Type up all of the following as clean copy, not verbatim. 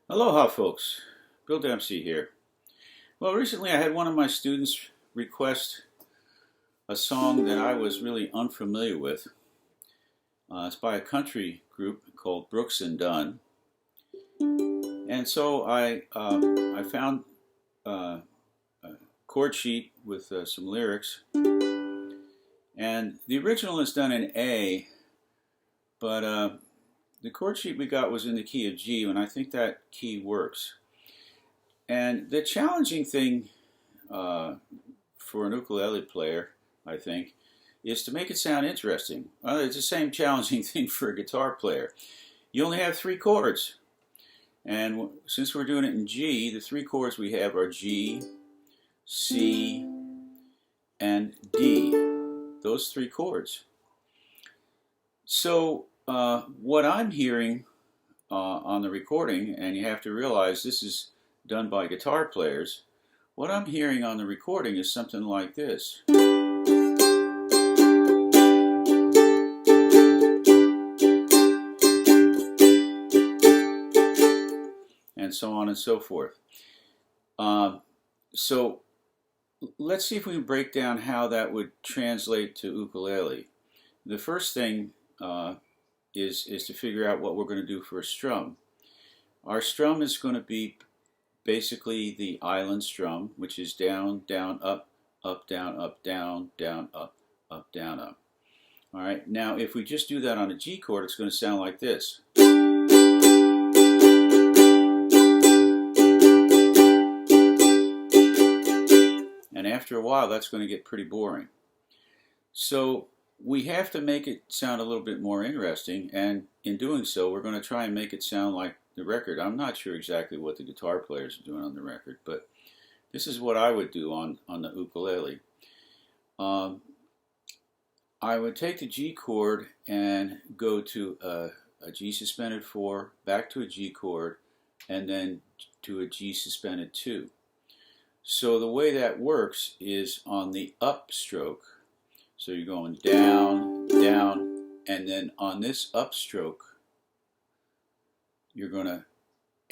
Aloha folks, Bill Dempsey here. Well, recently I had one of my students request a song that I was really unfamiliar with. It's by a country group called Brooks Dunn. And so I found a chord sheet with some lyrics. And the original is done in A, but the chord sheet we got was in the key of G, and I think that key works. And the challenging thing for an ukulele player, I think, is to make it sound interesting. Well, it's the same challenging thing for a guitar player. You only have 3 chords. And since we're doing it in G, the 3 chords we have are G, C, and D. Those 3 chords. So what I'm hearing on the recording, and you have to realize this is done by guitar players, what I'm hearing on the recording is something like this. And so on and so forth. So let's see if we can break down how that would translate to ukulele. The first thing is to figure out what we're going to do for a strum. Our strum is going to be basically the island strum, which is down, down, up, down, down, up, down, up. All right. Now, if we just do that on a G chord, it's going to sound like this. And after a while, that's going to get pretty boring. So we have to make it sound a little bit more interesting, and in doing so, we're going to try and make it sound like the record. I'm not sure exactly what the guitar players are doing on the record, but this is what I would do on the ukulele. I would take the G chord and go to a G suspended 4, back to a G chord, and then to a G suspended 2. So the way that works is on the up stroke. So you're going down, down, and then on this upstroke, you're going to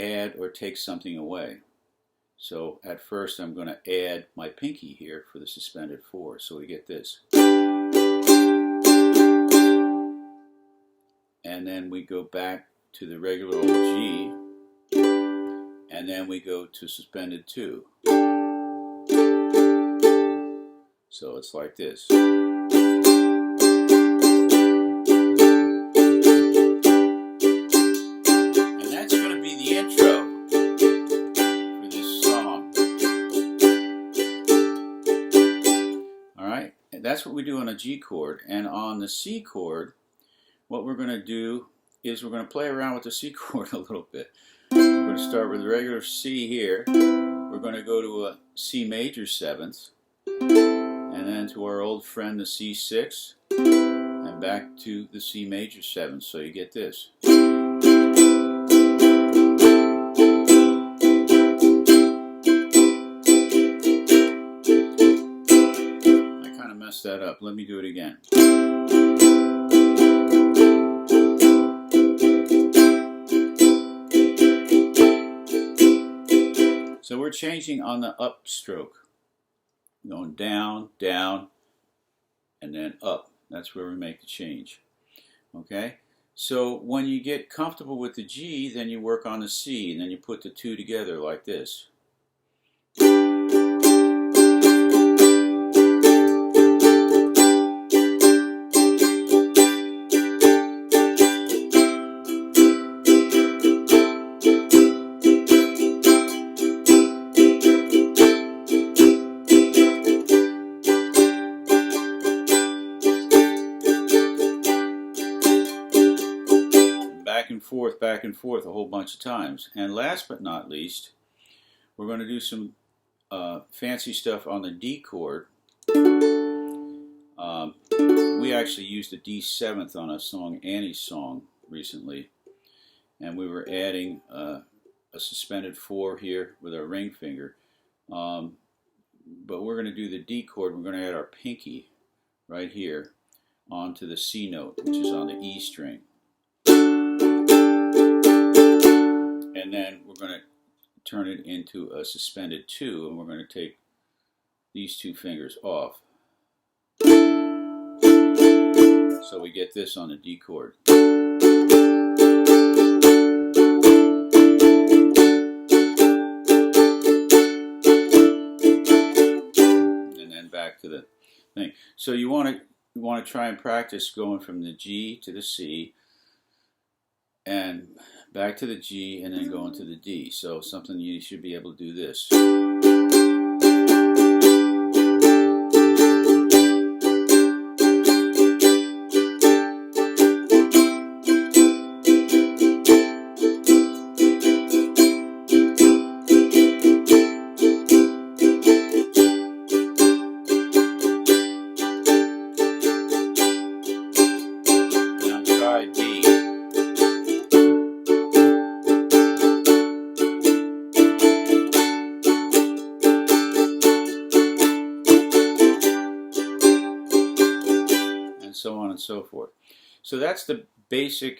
add or take something away. So at first I'm going to add my pinky here for the suspended 4. So we get this. And then we go back to the regular old G, and then we go to suspended 2. So it's like this. That's what we do on a G chord, and on the C chord, what we're going to do is we're going to play around with the C chord a little bit. We're going to start with the regular C here. We're going to go to a C major 7th, and then to our old friend the C6, and back to the C major 7th. So you get this. That up. Let me do it again. So we're changing on the upstroke. Going down, down, and then up. That's where we make the change. Okay? So when you get comfortable with the G, then you work on the C, and then you put the 2 together like this. Back and forth a whole bunch of times. And last but not least, we're going to do some fancy stuff on the D chord. We actually used a D7th on a song, Annie's Song, recently, and we were adding a suspended 4 here with our ring finger. But we're going to do the D chord. We're going to add our pinky right here onto the C note, which is on the E string. And then then we're going to turn it into a suspended 2, and we're going to take these 2 fingers off. So we get this on the D chord. And then back to the thing. So you want to try and practice going from the G to the C, and back to the G, and then going to the D. So something you should be able to do this. Now try D. So on and so forth. So that's the basic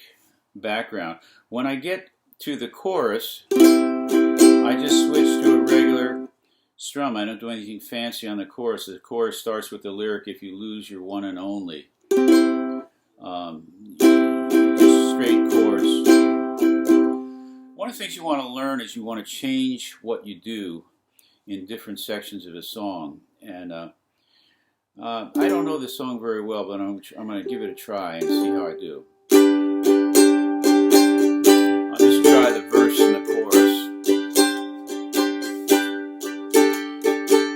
background. When I get to the chorus, I just switch to a regular strum. I don't do anything fancy on the chorus. The chorus starts with the lyric, "If you lose your one and only." Just straight chorus. One of the things you want to learn is you want to change what you do in different sections of a song. And I don't know this song very well, but I'm going to give it a try and see how I do. I'll just try the verse and the chorus.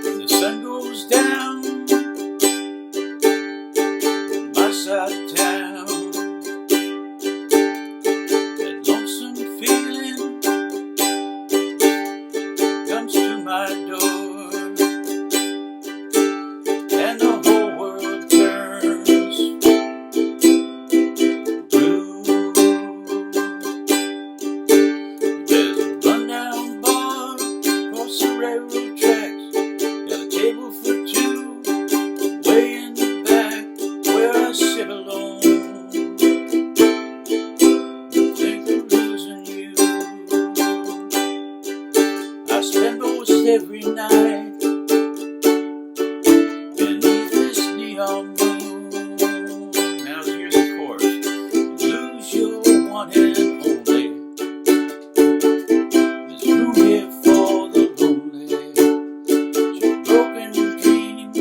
When the sun goes down on my side of town, that lonesome feeling comes to my door. Every night beneath this neon moon. Now here's the chorus. Lose your one and only. There's room here for the lonely. Your broken dreams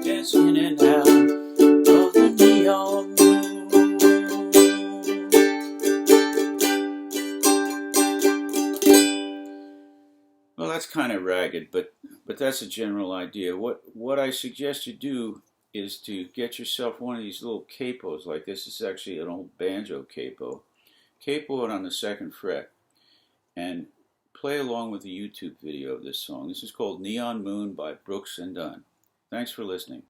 dance in and out of the neon moon. Well, that's kind of ragged, but that's a general idea. What I suggest you do is to get yourself one of these little capos like this. This is actually an old banjo capo. Capo it on the 2nd fret and play along with the YouTube video of this song. This is called Neon Moon by Brooks Dunn. Thanks for listening.